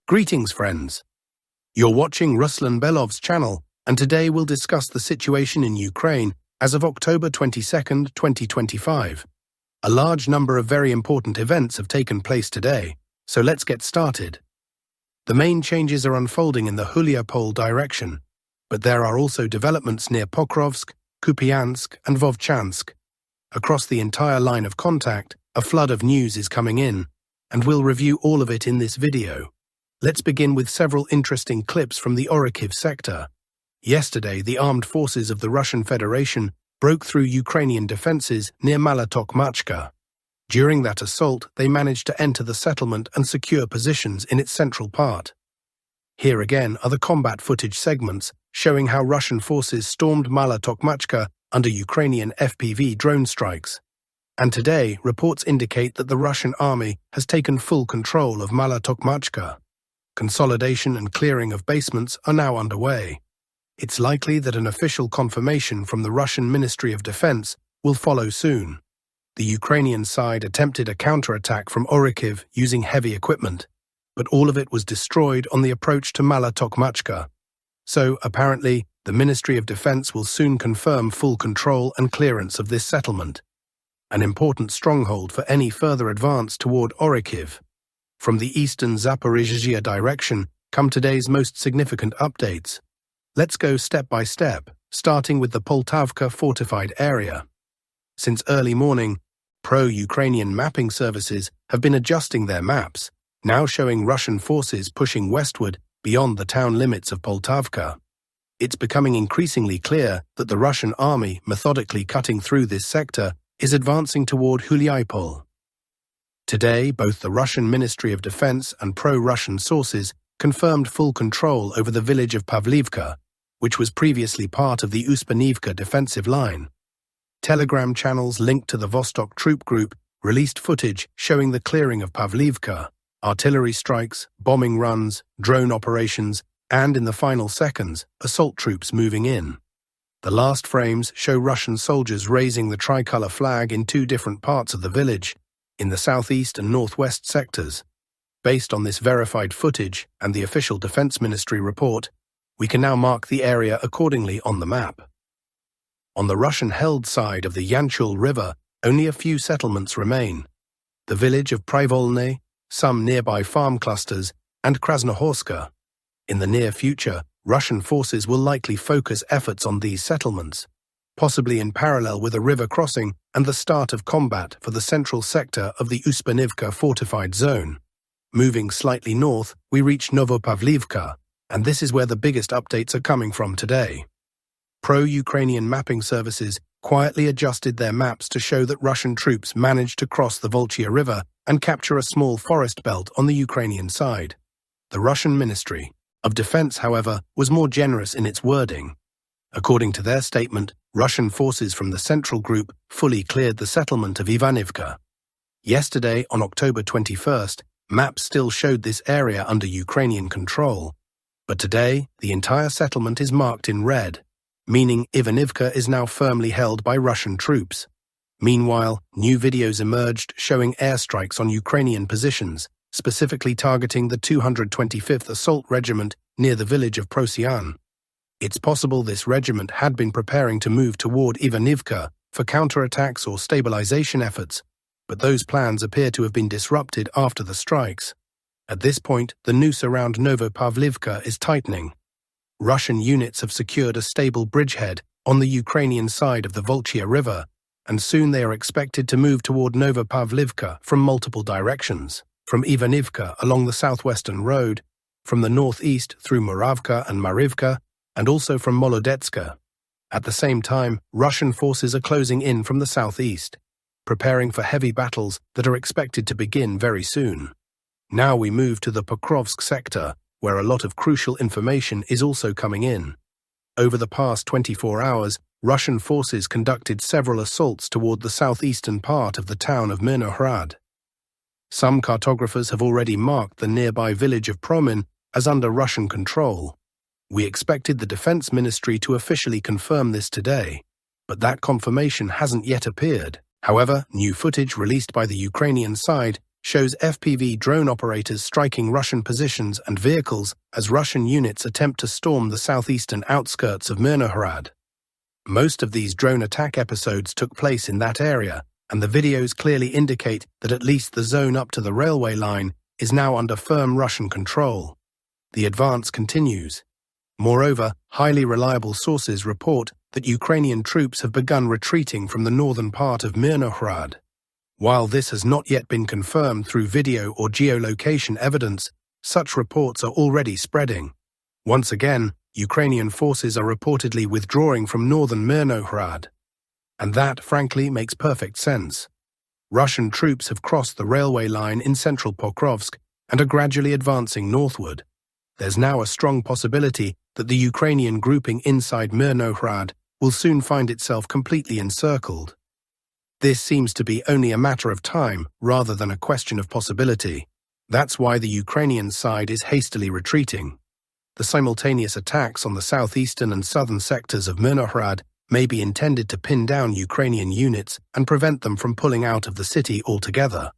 Greetings, friends. You're watching Ruslan Belov's channel, and today we'll discuss the situation in Ukraine as of October 22nd, 2025. A large number of very important events have taken place today, so let's get started. The main changes are unfolding in the Huliapol direction, but there are also developments near Pokrovsk, Kupiansk, and Vovchansk. Across the entire line of contact, a flood of news is coming in, and we'll review all of it in this video. Let's begin with several interesting clips from the Orikiv sector. Yesterday, the armed forces of the Russian Federation broke through Ukrainian defenses near Tokmachka. During that assault, they managed to enter the settlement and secure positions in its central part. Here again are the combat footage segments showing how Russian forces stormed Tokmachka under Ukrainian FPV drone strikes. And today, reports indicate that the Russian army has taken full control of Tokmachka. Consolidation and clearing of basements are now underway. It's likely that an official confirmation from the Russian Ministry of Defense will follow soon. The Ukrainian side attempted a counterattack from Orikiv using heavy equipment, but all of it was destroyed on the approach to Tokmachka. So, apparently, the Ministry of Defense will soon confirm full control and clearance of this settlement, an important stronghold for any further advance toward Orikiv. From the eastern Zaporizhia direction come today's most significant updates. Let's go step by step, starting with the Poltavka fortified area. Since early morning, pro-Ukrainian mapping services have been adjusting their maps, now showing Russian forces pushing westward beyond the town limits of Poltavka. It's becoming increasingly clear that the Russian army, methodically cutting through this sector, is advancing toward Huliapol. Today, both the Russian Ministry of Defense and pro-Russian sources confirmed full control over the village of Pavlivka, which was previously part of the Uspanivka defensive line. Telegram channels linked to the Vostok troop group released footage showing the clearing of Pavlivka, artillery strikes, bombing runs, drone operations, and in the final seconds, assault troops moving in. The last frames show Russian soldiers raising the tricolour flag in two different parts of the village, in the southeast and northwest sectors. Based on this verified footage and the official Defense Ministry report, we can now mark the area accordingly on the map. On the Russian-held side of the Yanchul River, only a few settlements remain. The village of Privolne, some nearby farm clusters, and Krasnohorska. In the near future, Russian forces will likely focus efforts on these settlements, possibly in parallel with a river crossing and the start of combat for the central sector of the Uspanivka fortified zone. Moving slightly north, we reach Novopavlivka, and this is where the biggest updates are coming from today. Pro-Ukrainian mapping services quietly adjusted their maps to show that Russian troops managed to cross the Volchia River and capture a small forest belt on the Ukrainian side. The Russian Ministry of Defense, however, was more generous in its wording. According to their statement, Russian forces from the central group fully cleared the settlement of Ivanivka. Yesterday, on October 21st, maps still showed this area under Ukrainian control. But today, the entire settlement is marked in red, meaning Ivanivka is now firmly held by Russian troops. Meanwhile, new videos emerged showing airstrikes on Ukrainian positions, specifically targeting the 225th Assault Regiment near the village of Prosian. It's possible this regiment had been preparing to move toward Ivanivka for counterattacks or stabilization efforts, but those plans appear to have been disrupted after the strikes. At this point, the noose around Novopavlivka is tightening. Russian units have secured a stable bridgehead on the Ukrainian side of the Volchia River, and soon they are expected to move toward Novopavlivka from multiple directions, from Ivanivka along the southwestern road, from the northeast through Moravka and Marivka, and also from Molodetska. At the same time, Russian forces are closing in from the southeast, preparing for heavy battles that are expected to begin very soon. Now we move to the Pokrovsk sector, where a lot of crucial information is also coming in. Over the past 24 hours, Russian forces conducted several assaults toward the southeastern part of the town of Mirnohrad. Some cartographers have already marked the nearby village of Promin as under Russian control. We expected the Defense Ministry to officially confirm this today, but that confirmation hasn't yet appeared. However, new footage released by the Ukrainian side shows FPV drone operators striking Russian positions and vehicles as Russian units attempt to storm the southeastern outskirts of Mirnohrad. Most of these drone attack episodes took place in that area, and the videos clearly indicate that at least the zone up to the railway line is now under firm Russian control. The advance continues. Moreover, highly reliable sources report that Ukrainian troops have begun retreating from the northern part of Mirnohrad. While this has not yet been confirmed through video or geolocation evidence, such reports are already spreading. Once again, Ukrainian forces are reportedly withdrawing from northern Mirnohrad. And that, frankly, makes perfect sense. Russian troops have crossed the railway line in central Pokrovsk and are gradually advancing northward. There's now a strong possibility that the Ukrainian grouping inside Mirnohrad will soon find itself completely encircled. This seems to be only a matter of time rather than a question of possibility. That's why the Ukrainian side is hastily retreating. The simultaneous attacks on the southeastern and southern sectors of Mirnohrad may be intended to pin down Ukrainian units and prevent them from pulling out of the city altogether.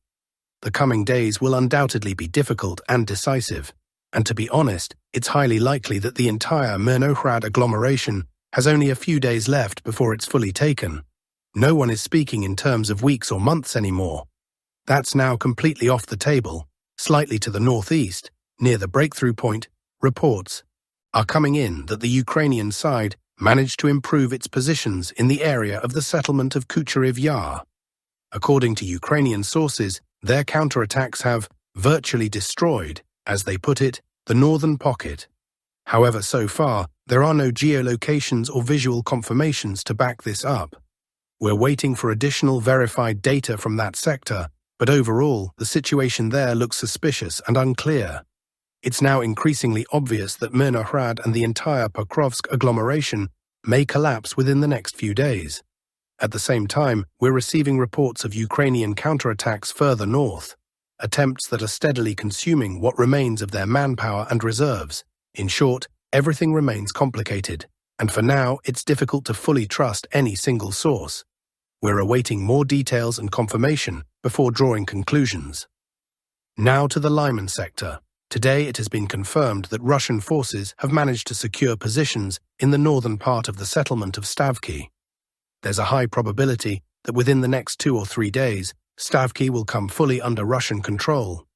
The coming days will undoubtedly be difficult and decisive, and to be honest, it's highly likely that the entire Mirnohrad agglomeration has only a few days left before it's fully taken. No one is speaking in terms of weeks or months anymore. That's now completely off the table. Slightly to the northeast, near the breakthrough point, reports are coming in that the Ukrainian side managed to improve its positions in the area of the settlement of Kucheriv Yar. According to Ukrainian sources, their counterattacks have virtually destroyed, as they put it, the northern pocket. However, so far, there are no geolocations or visual confirmations to back this up. We're waiting for additional verified data from that sector, but overall, the situation there looks suspicious and unclear. It's now increasingly obvious that Mirnohrad and the entire Pokrovsk agglomeration may collapse within the next few days. At the same time, we're receiving reports of Ukrainian counterattacks further north, attempts that are steadily consuming what remains of their manpower and reserves. In short, everything remains complicated, and for now, it's difficult to fully trust any single source. We're awaiting more details and confirmation before drawing conclusions. Now to the Lyman sector. Today it has been confirmed that Russian forces have managed to secure positions in the northern part of the settlement of Stavky. There's a high probability that within the next 2 or 3 days, Stavky will come fully under Russian control.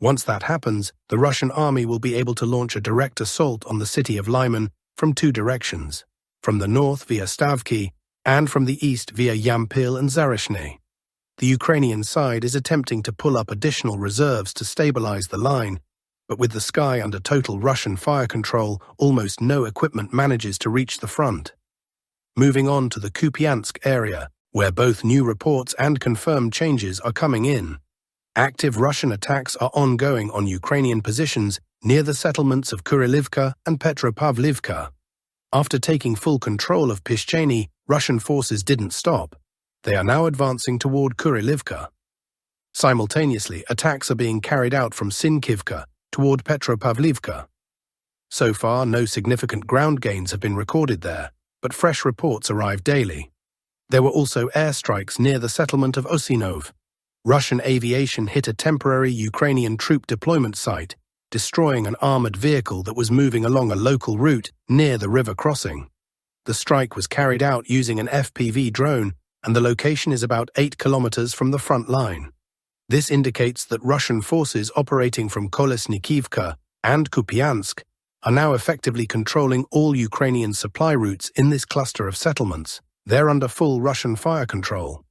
Once that happens, the Russian army will be able to launch a direct assault on the city of Lyman from 2 directions, from the north via Stavky and from the east via Yampil and Zareshny. The Ukrainian side is attempting to pull up additional reserves to stabilize the line, but with the sky under total Russian fire control, almost no equipment manages to reach the front. Moving on to the Kupiansk area, where both new reports and confirmed changes are coming in. Active Russian attacks are ongoing on Ukrainian positions near the settlements of Kurilivka and Petropavlivka. After taking full control of Pishcheny, Russian forces didn't stop. They are now advancing toward Kurilivka. Simultaneously, attacks are being carried out from Sinkivka toward Petropavlivka. So far, no significant ground gains have been recorded there, but fresh reports arrive daily. There were also airstrikes near the settlement of Osinov. Russian aviation hit a temporary Ukrainian troop deployment site, destroying an armored vehicle that was moving along a local route near the river crossing. The strike was carried out using an FPV drone, and the location is about 8 kilometers from the front line. This indicates that Russian forces operating from Kolesnikivka and Kupiansk are now effectively controlling all Ukrainian supply routes in this cluster of settlements. They're under full Russian fire control.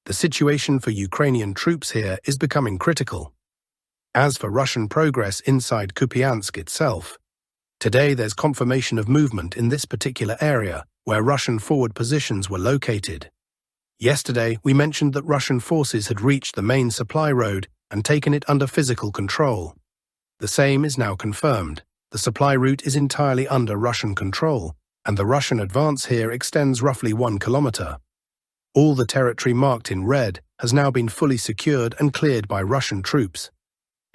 The situation for Ukrainian troops here is becoming critical. As for Russian progress inside Kupiansk itself, today there's confirmation of movement in this particular area where Russian forward positions were located. Yesterday, we mentioned that Russian forces had reached the main supply road and taken it under physical control. The same is now confirmed. The supply route is entirely under Russian control, and the Russian advance here extends roughly 1 kilometer. All the territory marked in red has now been fully secured and cleared by Russian troops.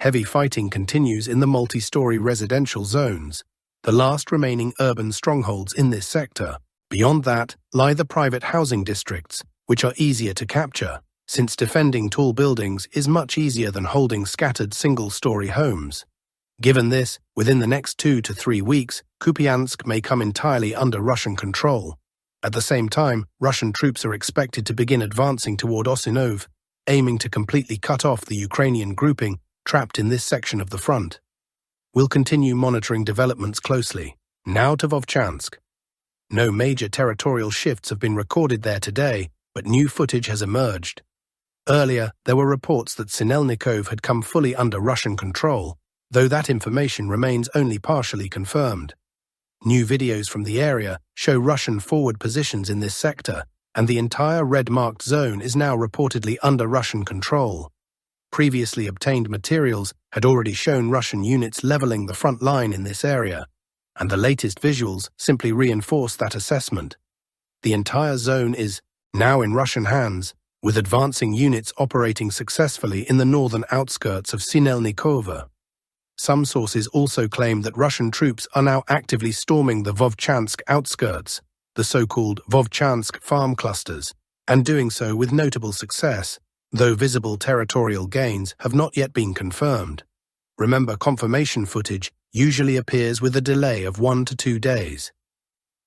Heavy fighting continues in the multi-story residential zones, the last remaining urban strongholds in this sector. Beyond that lie the private housing districts, which are easier to capture. since defending tall buildings is much easier than holding scattered single-story homes. Given this, within the next 2 to 3 weeks, Kupiansk may come entirely under Russian control. At the same time, Russian troops are expected to begin advancing toward Osinov, aiming to completely cut off the Ukrainian grouping trapped in this section of the front. We'll continue monitoring developments closely. Now to Vovchansk. No major territorial shifts have been recorded there today, but new footage has emerged. Earlier, there were reports that Sinelnikov had come fully under Russian control, though that information remains only partially confirmed. New videos from the area show Russian forward positions in this sector, and the entire red-marked zone is now reportedly under Russian control. Previously obtained materials had already shown Russian units leveling the front line in this area, and the latest visuals simply reinforce that assessment. The entire zone is now in Russian hands, with advancing units operating successfully in the northern outskirts of Sinelnikova. Some sources also claim that Russian troops are now actively storming the Vovchansk outskirts, the so-called Vovchansk farm clusters, and doing so with notable success, though visible territorial gains have not yet been confirmed. Remember, confirmation footage usually appears with a delay of 1 to 2 days.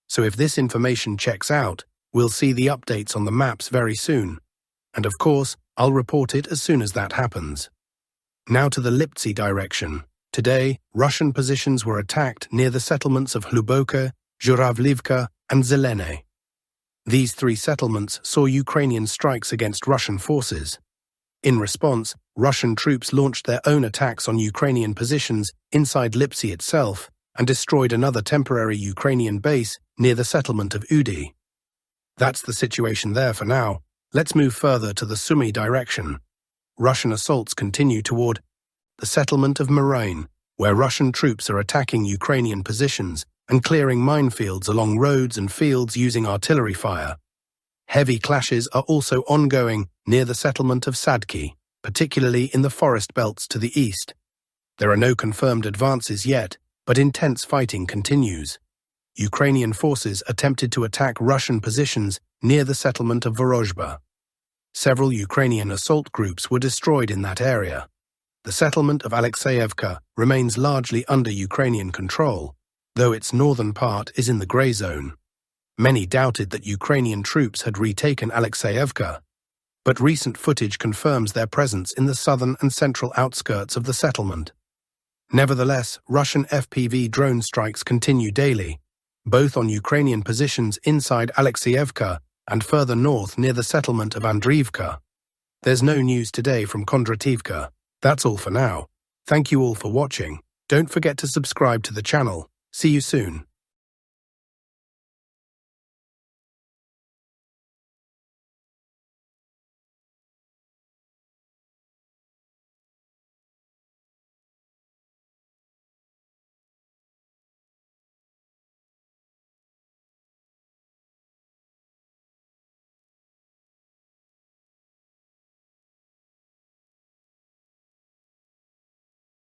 So if this information checks out, we'll see the updates on the maps very soon. And of course, I'll report it as soon as that happens. Now to the Lipty direction. Today, Russian positions were attacked near the settlements of Hluboka, Novopavlivka, and Zeleny. These 3 settlements saw Ukrainian strikes against Russian forces. In response, Russian troops launched their own attacks on Ukrainian positions inside Lipty itself and destroyed another temporary Ukrainian base near the settlement of Udi. That's the situation there for now. Let's move further to the Sumy direction. Russian assaults continue toward the settlement of Moraine, where Russian troops are attacking Ukrainian positions and clearing minefields along roads and fields using artillery fire. Heavy clashes are also ongoing near the settlement of Sadki, particularly in the forest belts to the east. There are no confirmed advances yet, but intense fighting continues. Ukrainian forces attempted to attack Russian positions near the settlement of Vorozhba. Several Ukrainian assault groups were destroyed in that area. The settlement of Alexeyevka remains largely under Ukrainian control, though its northern part is in the grey zone. Many doubted that Ukrainian troops had retaken Alexeyevka, but recent footage confirms their presence in the southern and central outskirts of the settlement. Nevertheless, Russian FPV drone strikes continue daily, both on Ukrainian positions inside Alexeyevka and further north near the settlement of Andriivka. There's no news today from Kondrativka. That's all for now. Thank you all for watching. Don't forget to subscribe to the channel. See you soon.